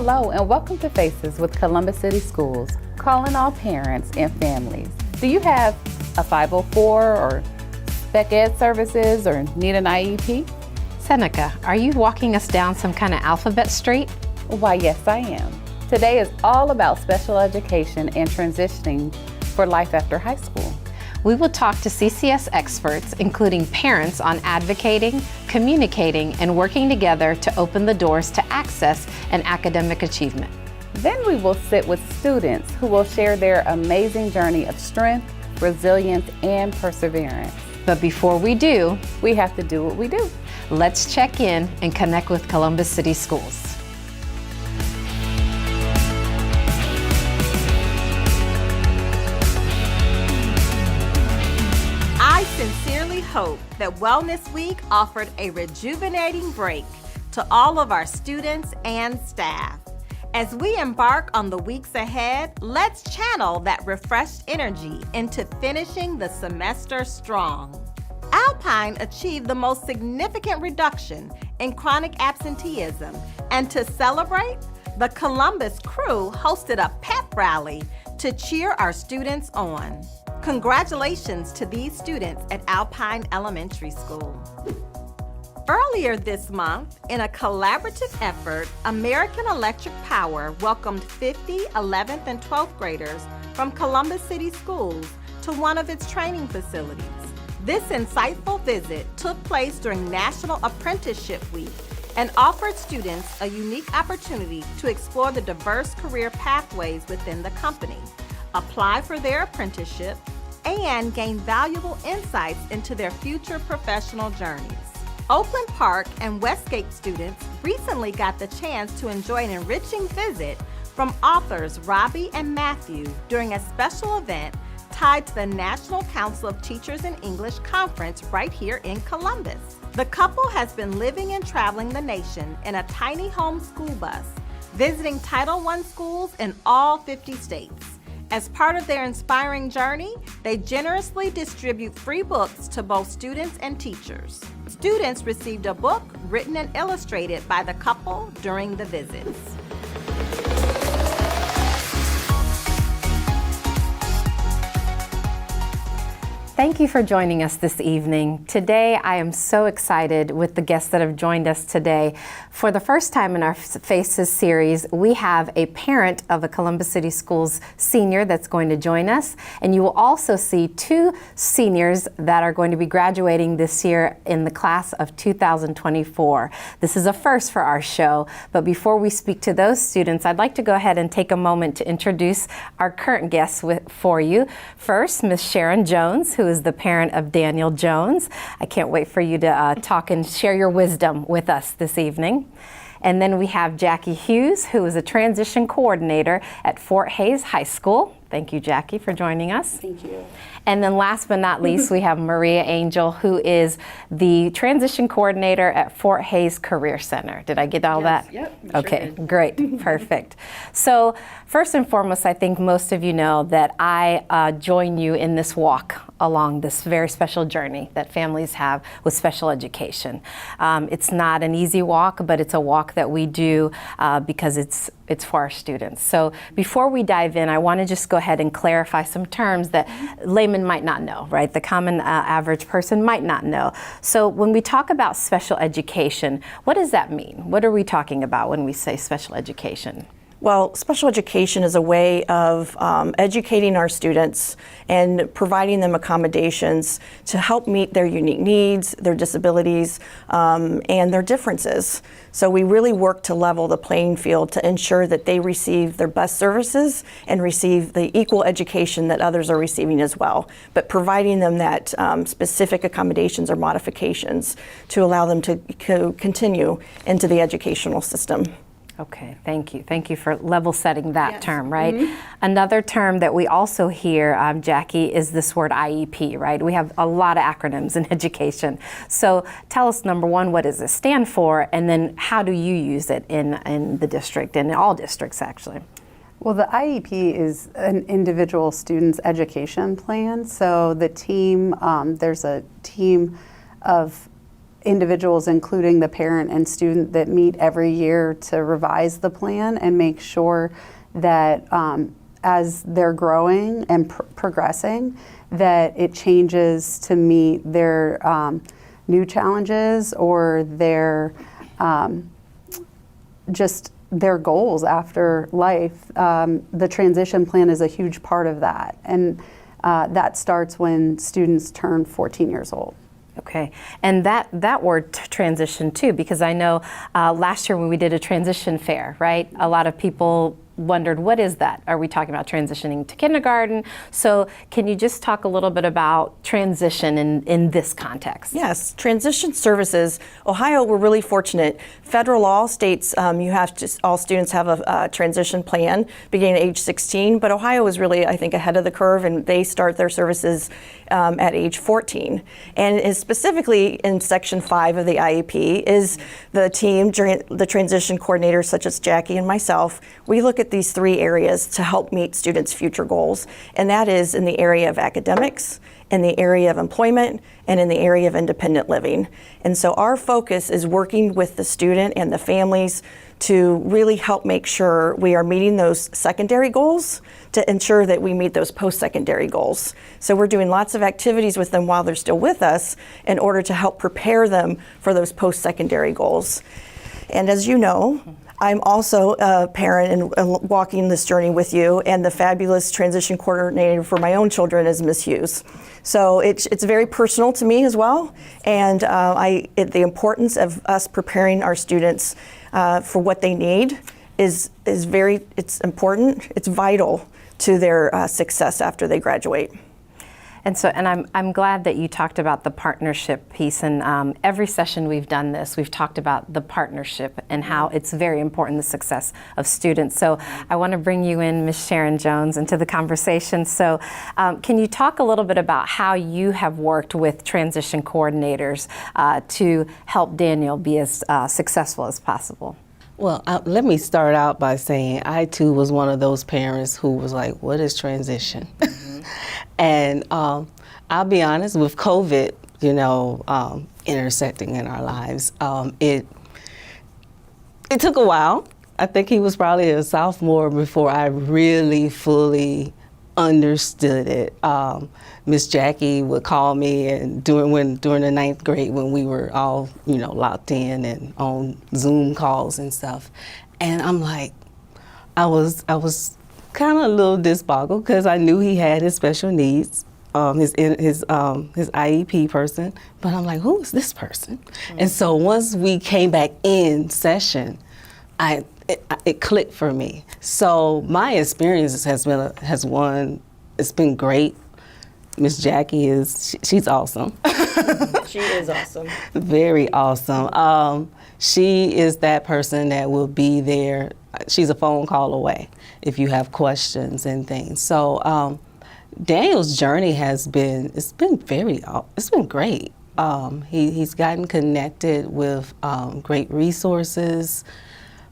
Hello and welcome to Faces with Columbus City Schools, calling all parents and families. Do you have a 504 or spec ed services or need an IEP? Seneca, are you walking us down some kind of alphabet street? Why, yes, I am. Today is all about special education and transitioning for life after high school. We will talk to CCS experts, including parents, on advocating, communicating, and working together to open the doors to access and academic achievement. Then we will sit with students who will share their amazing journey of strength, resilience, and perseverance. But before we do, we have to do what we do. Let's check in and connect with Columbus City Schools. I sincerely hope that Wellness Week offered a rejuvenating break to all of our students and staff. As we embark on the weeks ahead, let's channel that refreshed energy into finishing the semester strong. Alpine achieved the most significant reduction in chronic absenteeism, and to celebrate, the Columbus crew hosted a pep rally to cheer our students on. Congratulations to these students at Alpine Elementary School. Earlier this month, in a collaborative effort, American Electric Power welcomed 50 11th and 12th graders from Columbus City Schools to one of its training facilities. This insightful visit took place during National Apprenticeship Week and offered students a unique opportunity to explore the diverse career pathways within the company, apply for their apprenticeship, and gain valuable insights into their future professional journeys. Oakland Park and Westgate students recently got the chance to enjoy an enriching visit from authors Robbie and Matthew during a special event tied to the National Council of Teachers in English Conference right here in Columbus. The couple has been living and traveling the nation in a tiny home school bus, visiting Title I schools in all 50 states. As part of their inspiring journey, they generously distribute free books to both students and teachers. Students received a book written and illustrated by the couple during the visits. Thank you for joining us this evening. Today, I am so excited with the guests that have joined us today. For the first time in our Faces series, we have a parent of a Columbus City Schools senior that's going to join us. And you will also see two seniors that are going to be graduating this year in the class of 2024. This is a first for our show. But before we speak to those students, I'd like to go ahead and take a moment to introduce our current guests for you. First, Ms. Sharon Jones, who is the parent of Daniel Jones. I can't wait for you to talk and share your wisdom with us this evening. And then we have Jackie Hughes, who is a transition coordinator at Fort Hays High School. Thank you, Jackie, for joining us. Thank you. And then last but not least, we have Maria Angel, who is the transition coordinator at Fort Hays Career Center. Did I get all that? Yep. Okay, great, perfect. So first and foremost, I think most of you know that I join you in this walk along this very special journey that families have with special education. It's not an easy walk, but it's a walk that we do because it's for our students. So before we dive in, I want to just go ahead and clarify some terms that laymen might not know, right? The common average person might not know. So when we talk about special education, what does that mean? What are we talking about when we say special education? Well, special education is a way of educating our students and providing them accommodations to help meet their unique needs, their disabilities, and their differences. So we really work to level the playing field to ensure that they receive their best services and receive the equal education that others are receiving as well, but providing them that specific accommodations or modifications to allow them to continue into the educational system. Okay, thank you. Thank you for level setting that term, right? Mm-hmm. Another term that we also hear, Jackie, is this word IEP, right? We have a lot of acronyms in education. So tell us, number one, what does it stand for? And then how do you use it in the district and in all districts, actually? Well, the IEP is an individual student's education plan. So the team, there's a team of individuals, including the parent and student, that meet every year to revise the plan and make sure that as they're growing and progressing, that it changes to meet their new challenges or their just their goals after life. The transition plan is a huge part of that, and that starts when students turn 14 years old. Okay, and that word transition too, because I know last year when we did a transition fair, right, a lot of people wondered, what is that? Are we talking about transitioning to kindergarten? So can you just talk a little bit about transition in this context? Yes, transition services. Ohio, we're really fortunate. Federal law states all students have a transition plan beginning at age 16, but Ohio is really, I think, ahead of the curve, and they start their services at age 14. And is specifically in Section 5 of the IEP is the team, the transition coordinators such as Jackie and myself. We look at these 3 areas to help meet students' future goals, and that is in the area of academics, in the area of employment, and in the area of independent living. And so our focus is working with the student and the families to really help make sure we are meeting those secondary goals to ensure that we meet those post-secondary goals. So we're doing lots of activities with them while they're still with us in order to help prepare them for those post-secondary goals. And as you know, I'm also a parent and walking this journey with you, and the fabulous transition coordinator for my own children is Ms. Hughes. So it's very personal to me as well, and the importance of us preparing our students for what they need is it's important. It's vital to their success after they graduate. And so, and I'm glad that you talked about the partnership piece. And every session we've done this, we've talked about the partnership and how it's very important, the success of students. So I want to bring you in, Ms. Sharon Jones, into the conversation. So can you talk a little bit about how you have worked with transition coordinators to help Daniel be as successful as possible? Well, let me start out by saying I too was one of those parents who was like, what is transition? And I'll be honest, with COVID, intersecting in our lives, it took a while. I think he was probably a sophomore before I really fully understood it. Miss Jackie would call me, and during the 9th grade when we were all, locked in and on Zoom calls and stuff, and I'm like, I was kind of a little disboggled because I knew he had his special needs, his IEP person, but I'm like, who is this person? Mm-hmm. And so once we came back in session, it clicked for me. So my experience it's been great. Miss Jackie she's awesome. She is awesome. Very awesome. She is that person that will be there. She's a phone call away if you have questions and things. So Daniel's journey it's been great. He's gotten connected with great resources.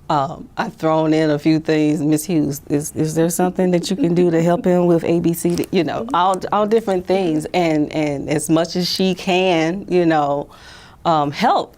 I've thrown in a few things. Ms. Hughes, is there something that you can do to help him with ABC? All different things. And as much as she can, help,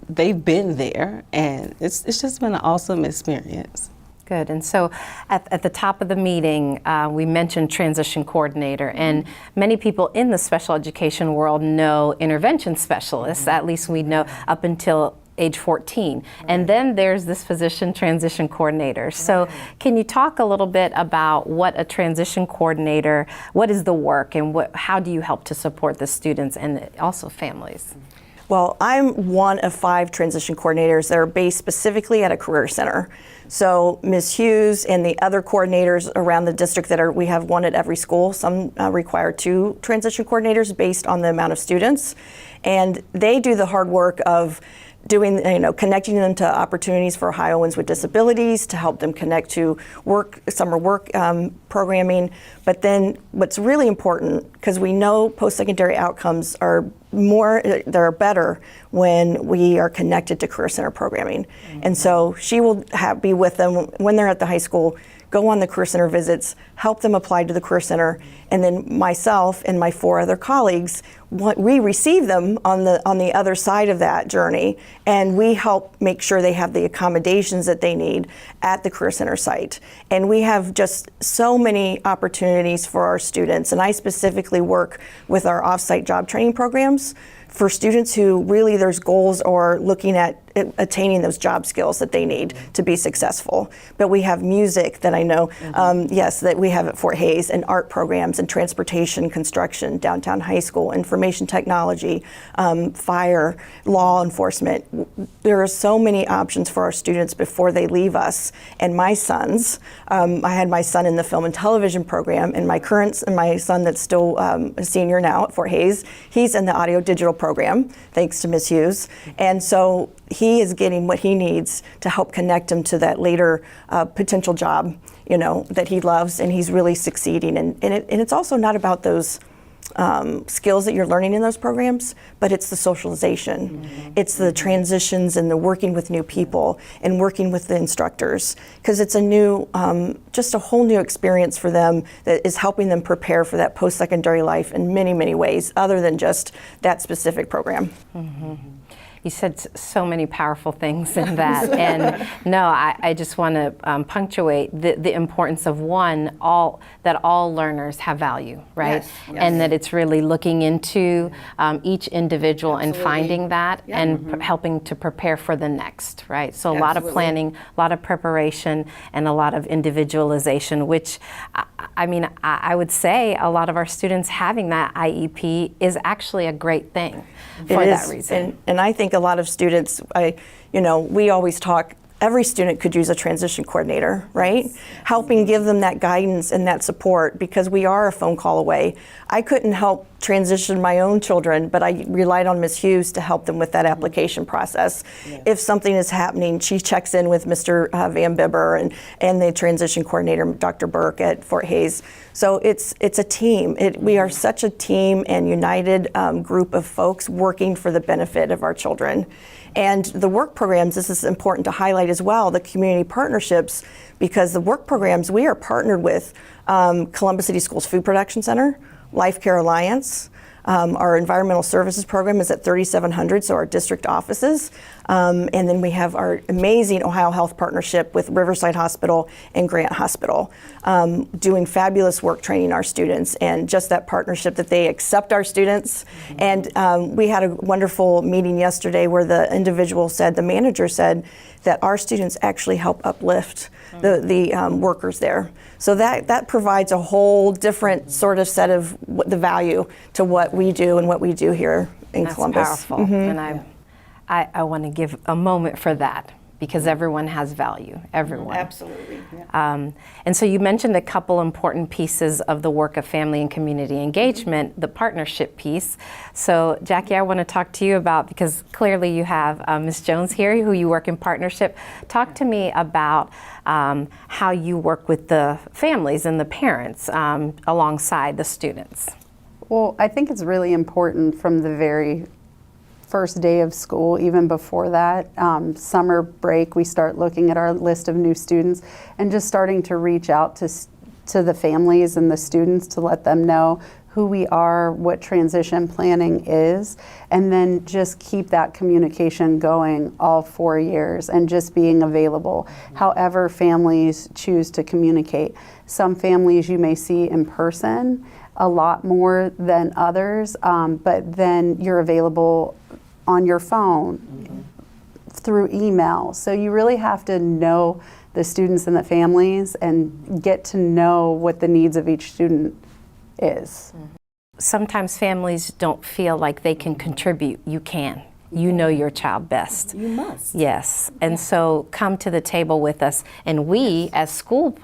they've been there, and it's just been an awesome experience. Good. And so at the top of the meeting, we mentioned transition coordinator, and many people in the special education world know intervention specialists, at least we know up until age 14. And then there's this position, transition coordinator. So can you talk a little bit about what a transition coordinator, what is the work, and how do you help to support the students and also families? Well, I'm one of 5 transition coordinators that are based specifically at a career center. So Ms. Hughes and the other coordinators around the district we have one at every school. Some require 2 transition coordinators based on the amount of students. And they do the hard work of connecting them to opportunities for Ohioans with disabilities, to help them connect to summer work programming. But then what's really important, because we know post-secondary outcomes they're better when we are connected to Career Center programming. Mm-hmm. And so she will be with them when they're at the high school, go on the Career Center visits, help them apply to the Career Center, and then myself and my 4 other colleagues, we receive them on the other side of that journey, and we help make sure they have the accommodations that they need at the Career Center site. And we have just so many opportunities for our students, and I specifically work with our off-site job training programs for students who really there's goals or looking at attaining those job skills that they need to be successful. But we have music that I know, yes, that we have at Fort Hays, and art programs and transportation, construction, downtown high school, information technology, fire, law enforcement. There are so many options for our students before they leave us. And my sons, I had my son in the film and television program, and my son that's still a senior now at Fort Hays, he's in the audio digital program, thanks to Ms. Hughes. And so he is getting what he needs to help connect him to that later potential job, that he loves, and he's really succeeding. And it's also not about those skills that you're learning in those programs, but it's the socialization. It's the transitions and the working with new people and working with the instructors, because it's a new, just a whole new experience for them that is helping them prepare for that post-secondary life in many, many ways, other than just that specific program. You said so many powerful things in that. And no, I just want to punctuate the importance of that all learners have value, right? Yes. And that it's really looking into each individual and finding that and helping to prepare for the next, right? So a lot of planning, a lot of preparation, and a lot of individualization, which I would say a lot of our students having that IEP is actually a great thing for that reason. And I think a lot of students, we always talk, every student could use a transition coordinator, right? Helping give them that guidance and that support, because we are a phone call away. I couldn't help transition my own children, but I relied on Ms. Hughes to help them with that application process. If something is happening, she checks in with Mr. Van Bibber and the transition coordinator, Dr. Burke at Fort Hays. So it's a team. We are such a team and united group of folks working for the benefit of our children. And the work programs, this is important to highlight as well, the community partnerships, because the work programs, we are partnered with Columbus City Schools Food Production Center, Life Care Alliance. Our environmental services program is at 3,700, so our district offices. And then we have our amazing Ohio Health partnership with Riverside Hospital and Grant Hospital, doing fabulous work training our students, and just that partnership that they accept our students. And we had a wonderful meeting yesterday where the manager said that our students actually help uplift the workers there. So that provides a whole different sort of set of the value to what we do and what we do here in Columbus. That's powerful. And I want to give a moment for that, because everyone has value, everyone. Absolutely. And so you mentioned a couple important pieces of the work of family and community engagement, the partnership piece. So Jackie, I want to talk to you about, because clearly you have Ms. Jones here who you work in partnership. Talk to me about how you work with the families and the parents alongside the students. Well, I think it's really important from the very first day of school, even before that, summer break, we start looking at our list of new students and just starting to reach out to the families and the students to let them know who we are, what transition planning is, and then just keep that communication going all 4 years and just being available, however families choose to communicate. Some families you may see in person a lot more than others, but then you're available on your phone, through email. So you really have to know the students and the families and get to know what the needs of each student is. Sometimes families don't feel like they can contribute. You can. You know your child best. You must. Yes. And so come to the table with us. And we, as school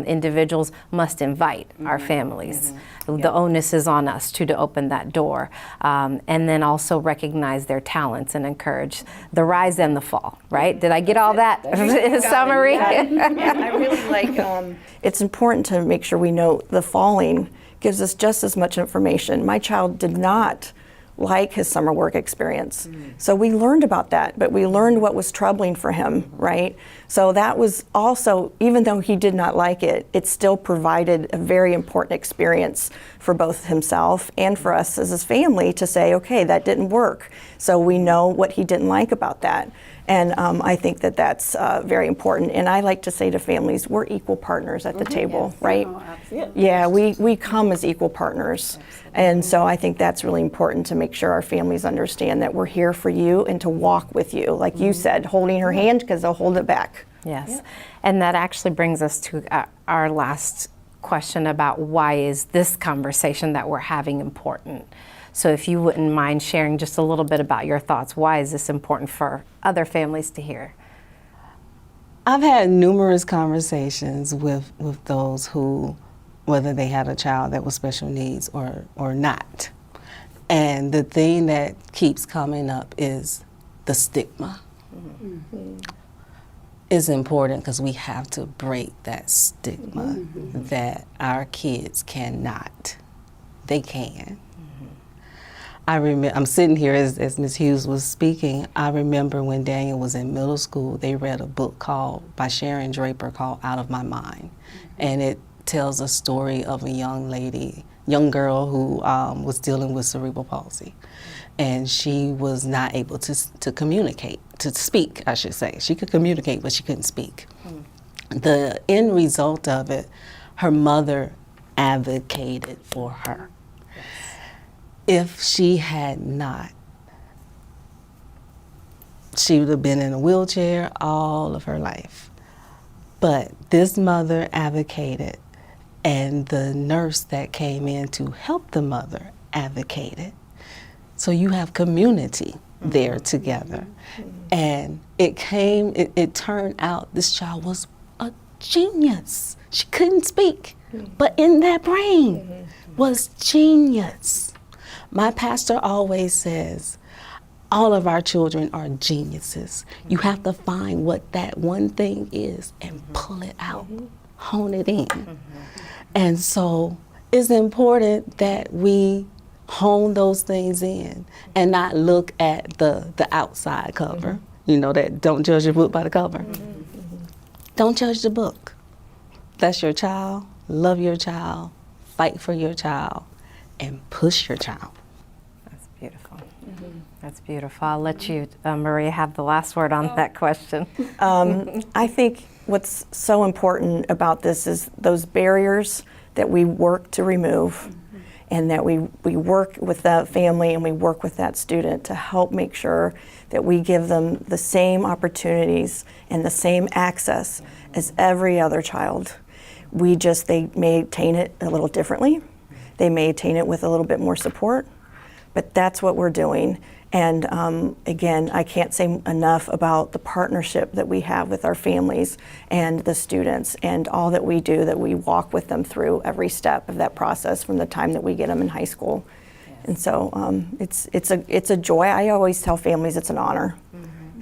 individuals, must invite our families. The onus is on us to open that door. And then also recognize their talents and encourage the rise and the fall, right? Did I get all that in summary? I really like, it's important to make sure we know the falling gives us just as much information. My child did not like his summer work experience. So we learned about that, but we learned what was troubling for him, right? So that was also, even though he did not like it, it still provided a very important experience for both himself and for us as his family to say, okay, that didn't work. So we know what he didn't like about that. And I think that that's very important. And I like to say to families, we're equal partners at the table, right? Yeah, we come as equal partners. And so I think that's really important to make sure our families understand that we're here for you and to walk with you. Like you said, holding her hand because they'll hold it back. Yes. And that actually brings us to our last question about why is this conversation that we're having important? So if you wouldn't mind sharing just a little bit about your thoughts, why is this important for other families to hear? I've had numerous conversations with those who, whether they had a child that was special needs or not. And the thing that keeps coming up is the stigma. It's important because we have to break that stigma that our kids cannot. They can. I remember, I'm sitting here as Ms. Hughes was speaking, I remember when Daniel was in middle school, they read a book by Sharon Draper called Out of My Mind. And it tells a story of a young girl who was dealing with cerebral palsy. And she was not able to communicate, to speak, I should say. She could communicate, but she couldn't speak. The end result of it, her mother advocated for her. If she had not, she would have been in a wheelchair all of her life. But this mother advocated, and the nurse that came in to help the mother advocated. So you have community there together. And it turned out this child was a genius. She couldn't speak, but in that brain was genius. My pastor always says, all of our children are geniuses. You have to find what that one thing is and pull it out, hone it in. And so it's important that we hone those things in and not look at the outside cover. You know that don't judge your book by the cover. Don't judge the book. That's your child. Love your child. Fight for your child. And push your child. That's beautiful. That's beautiful. I'll let you, Maria, have the last word on that question. I think what's so important about this is those barriers that we work to remove, and that we work with that family and we work with that student to help make sure that we give them the same opportunities and the same access as every other child. They may attain it a little differently. They may attain it with a little bit more support, but that's what we're doing. And again, I can't say enough about the partnership that we have with our families and the students and all that we do, that we walk with them through every step of that process from the time that we get them in high school. And so it's a joy. I always tell families it's an honor.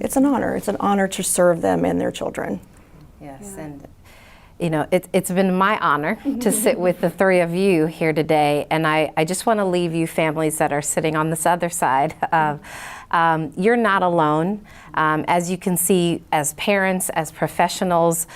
It's an honor. It's an honor to serve them and their children. Yes, and you know, it's been my honor to sit with the three of you here today, and I just want to leave you families that are sitting on this other side of, you're not alone. As you can see, as parents, as professionals,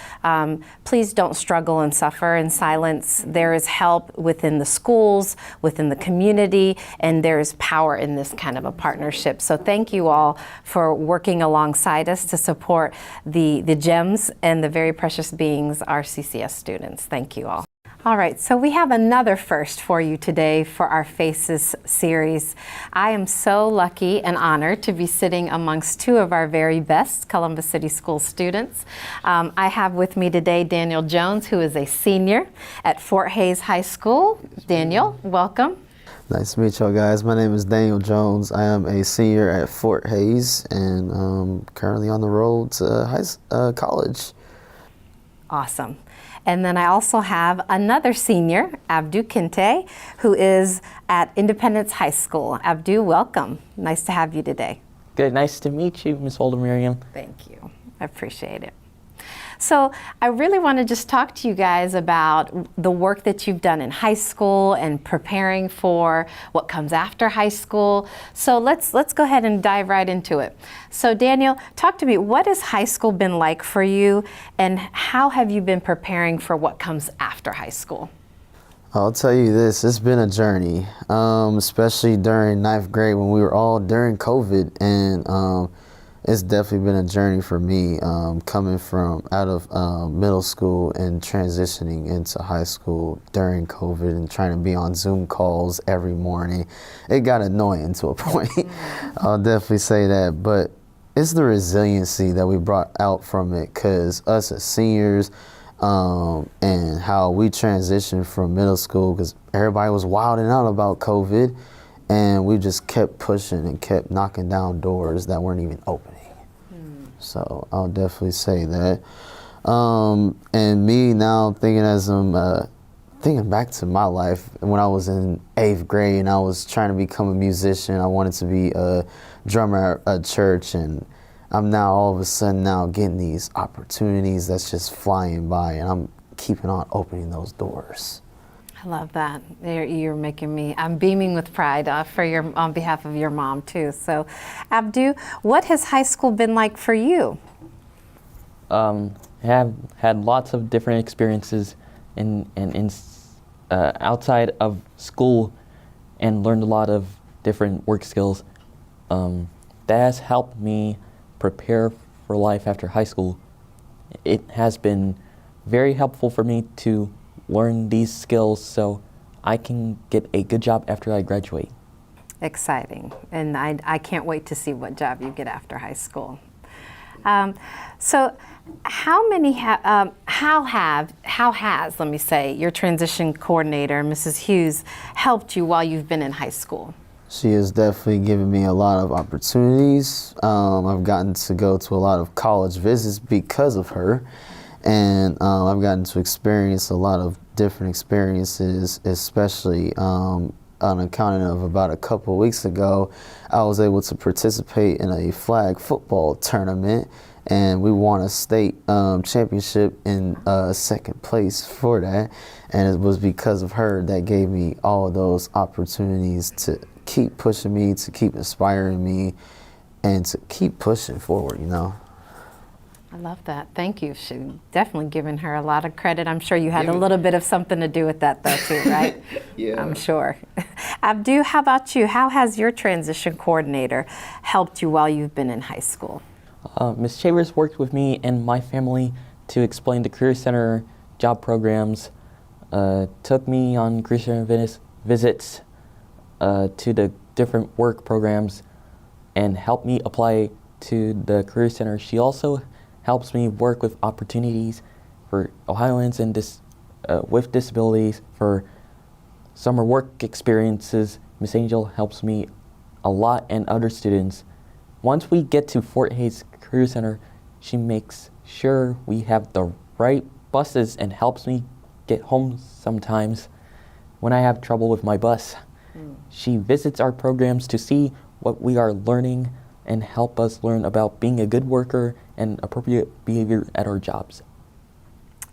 please don't struggle and suffer in silence. There is help within the schools, within the community, and there is power in this kind of a partnership. So thank you all for working alongside us to support the gems and the very precious beings, our CCS students. Thank you all. All right, so we have another first for you today for our Faces series. I am so lucky and honored to be sitting amongst two of our very best Columbus City School students. I have with me today Daniel Jones, who is a senior at Fort Hays High School. Daniel, welcome. Nice to meet y'all guys. My name is Daniel Jones. I am a senior at Fort Hays and currently on the road to college. Awesome. And then I also have another senior, Abdu Kinte, who is at Independence High School. Abdu, welcome. Nice to have you today. Good. Nice to meet you, Ms. Holder Miriam. Thank you. I appreciate it. So I really want to just talk to you guys about the work that you've done in high school and preparing for what comes after high school. So let's go ahead and dive right into it. So Daniel, talk to me. What has high school been like for you, and how have you been preparing for what comes after high school? I'll tell you this, it's been a journey, especially during ninth grade when we were all during COVID, and it's definitely been a journey for me coming from out of middle school and transitioning into high school during COVID and trying to be on Zoom calls every morning. It got annoying to a point. I'll definitely say that, but it's the resiliency that we brought out from it, because us as seniors, and how we transitioned from middle school, because everybody was wilding out about COVID, and we just kept pushing and kept knocking down doors that weren't even opening. So I'll definitely say that. And me now thinking as I'm thinking back to my life when I was in 8th grade and I was trying to become a musician. I wanted to be a drummer at a church, and I'm now all of a sudden now getting these opportunities that's just flying by, and I'm keeping on opening those doors. I love that. You're making me, I'm beaming with pride on behalf of your mom too. So Abdu, what has high school been like for you? Have had lots of different experiences outside of school, and learned a lot of different work skills. That has helped me prepare for life after high school. It has been very helpful for me to learn these skills so I can get a good job after I graduate. Exciting, and I can't wait to see what job you get after high school. So how has, let me say, your transition coordinator, Mrs. Hughes, helped you while you've been in high school? She has definitely given me a lot of opportunities. I've gotten to go to a lot of college visits because of her. And I've gotten to experience a lot of different experiences, especially on account of about a couple weeks ago, I was able to participate in a flag football tournament, and we won a state championship in second place for that. And it was because of her that gave me all of those opportunities to keep pushing me, to keep inspiring me, and to keep pushing forward, you know. I love that. Thank you. She definitely given her a lot of credit. I'm sure you had a little bit of something to do with that though too, right? Yeah. I'm sure. Abdu, how about you? How has your transition coordinator helped you while you've been in high school? Ms. Chavers worked with me and my family to explain the Career Center job programs, took me on Career Center visits to the different work programs, and helped me apply to the Career Center. She also helps me work with opportunities for Ohioans and with disabilities for summer work experiences. Miss Angel helps me a lot, and other students. Once we get to Fort Hays Career Center, she makes sure we have the right buses and helps me get home sometimes when I have trouble with my bus. She visits our programs to see what we are learning and help us learn about being a good worker and appropriate behavior at our jobs.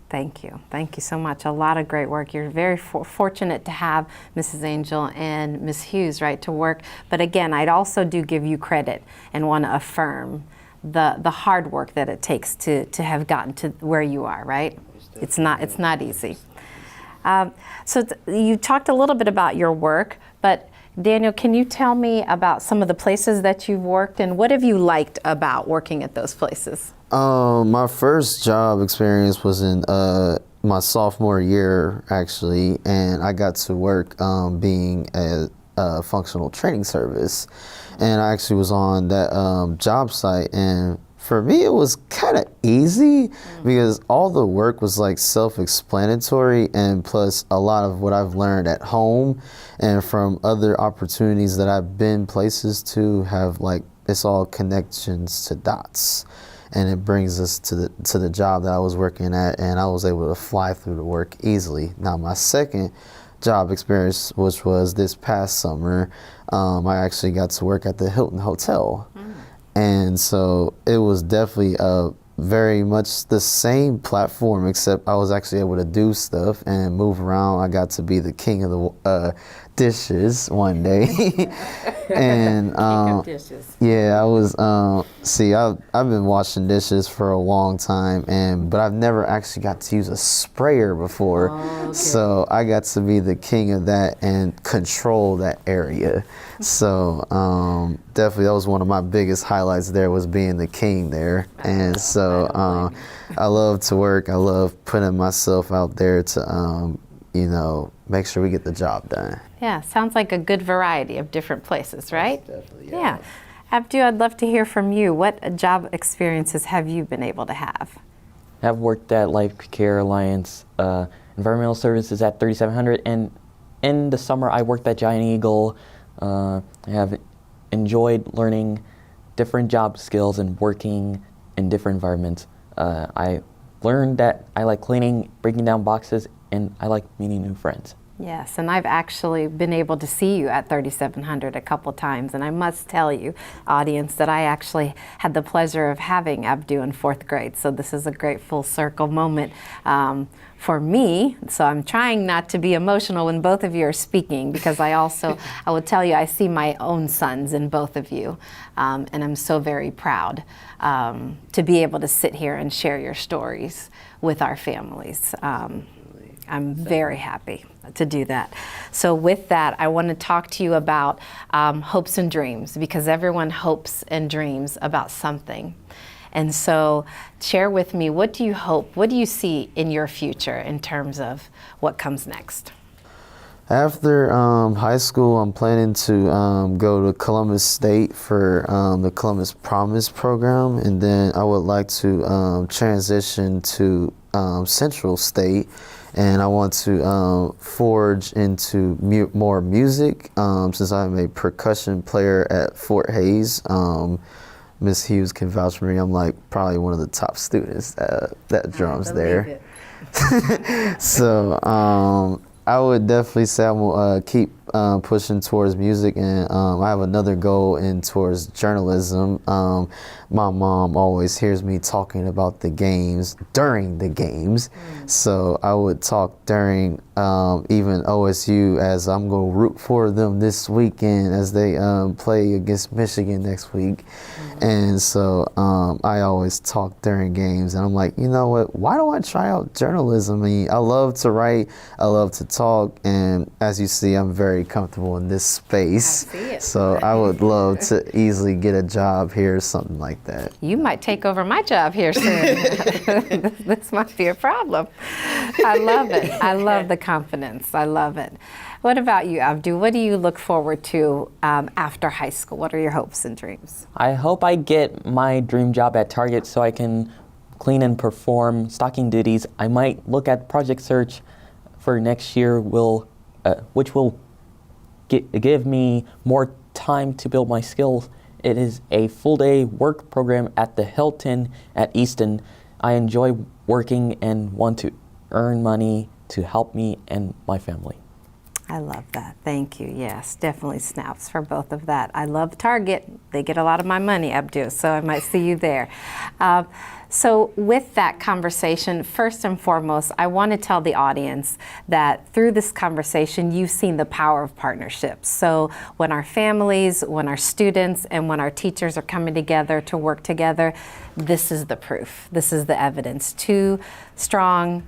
Thank you. Thank you so much. A lot of great work. You're very fortunate to have Mrs. Angel and Ms. Hughes, right, to work. But again, I'd also do give you credit and want to affirm the hard work that it takes to have gotten to where you are, right? It's not easy. So you talked a little bit about your work, but Daniel, can you tell me about some of the places that you've worked, and what have you liked about working at those places? My first job experience was in my sophomore year, actually, and I got to work being a functional training service, and I actually was on that job site, and for me it was kind of easy because all the work was like self-explanatory, and plus a lot of what I've learned at home and from other opportunities that I've been places to have, like, it's all connections to dots. And it brings us to the job that I was working at, and I was able to fly through the work easily. Now, my second job experience, which was this past summer, I actually got to work at the Hilton Hotel. And so it was definitely very much the same platform, except I was actually able to do stuff and move around. I got to be the king of the dishes one day. And yeah, I was see, I've been washing dishes for a long time, but I've never actually got to use a sprayer before. So I got to be the king of that and control that area. So definitely that was one of my biggest highlights there, was being the king there. And so I love to work. I love putting myself out there to you know, make sure we get the job done. Yeah, sounds like a good variety of different places, right? Definitely, Yeah. Abdu, I'd love to hear from you. What job experiences have you been able to have? I've worked at Life Care Alliance Environmental Services at 3700, and in the summer I worked at Giant Eagle. I have enjoyed learning different job skills and working in different environments. I learned that I like cleaning, breaking down boxes, and I like meeting new friends. Yes, and I've actually been able to see you at 3700 a couple times, and I must tell you, audience, that I actually had the pleasure of having Abdu in 4th grade, so this is a great full circle moment for me. So I'm trying not to be emotional when both of you are speaking, because I will tell you, I see my own sons in both of you, and I'm so very proud to be able to sit here and share your stories with our families. I'm very happy to do that. So with that, I want to talk to you about hopes and dreams, because everyone hopes and dreams about something. And so share with me, what do you hope, what do you see in your future in terms of what comes next? After high school, I'm planning to go to Columbus State for the Columbus Promise program, and then I would like to transition to Central State, and I want to forge into more music, since I'm a percussion player at Fort Hays. Miss Hughes can vouch for me. I'm like probably one of the top students that drums there. So I would definitely say I will keep pushing towards music, and I have another goal towards journalism. My mom always hears me talking about the games during the games, so I would talk during even OSU, as I'm going to root for them this weekend as they play against Michigan next week. And so I always talk during games, and I'm like, you know what, why don't I try out journalism? I mean, I love to write, I love to talk, and as you see, I'm very comfortable in this space. I see it. So I would love to easily get a job here or something like that. You might take over my job here soon. This might be a problem. I love it. I love the confidence. I love it. What about you, Abdu? What do you look forward to after high school? What are your hopes and dreams? I hope I get my dream job at Target so I can clean and perform stocking duties. I might look at Project Search for next year, which will give me more time to build my skills. It is a full-day work program at the Hilton at Easton. I enjoy working and want to earn money to help me and my family. I love that. Thank you. Yes, definitely snaps for both of that. I love Target. They get a lot of my money, Abdu, so I might see you there. So with that conversation, first and foremost, I want to tell the audience that through this conversation, you've seen the power of partnerships. So when our families, when our students, and when our teachers are coming together to work together, this is the proof. This is the evidence. Two strong,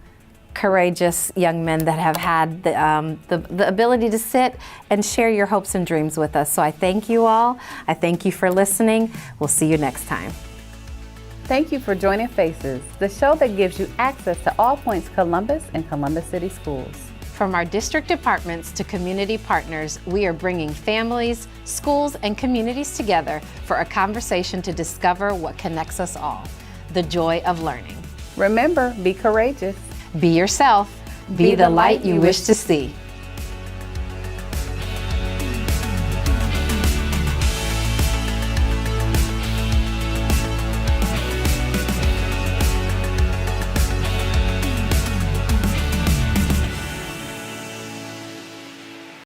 courageous young men that have had the ability to sit and share your hopes and dreams with us. So I thank you all. I thank you for listening. We'll see you next time. Thank you for joining Faces, the show that gives you access to all points Columbus and Columbus City Schools. From our district departments to community partners, we are bringing families, schools, and communities together for a conversation to discover what connects us all, the joy of learning. Remember, be courageous. Be yourself. Be the light you wish to see.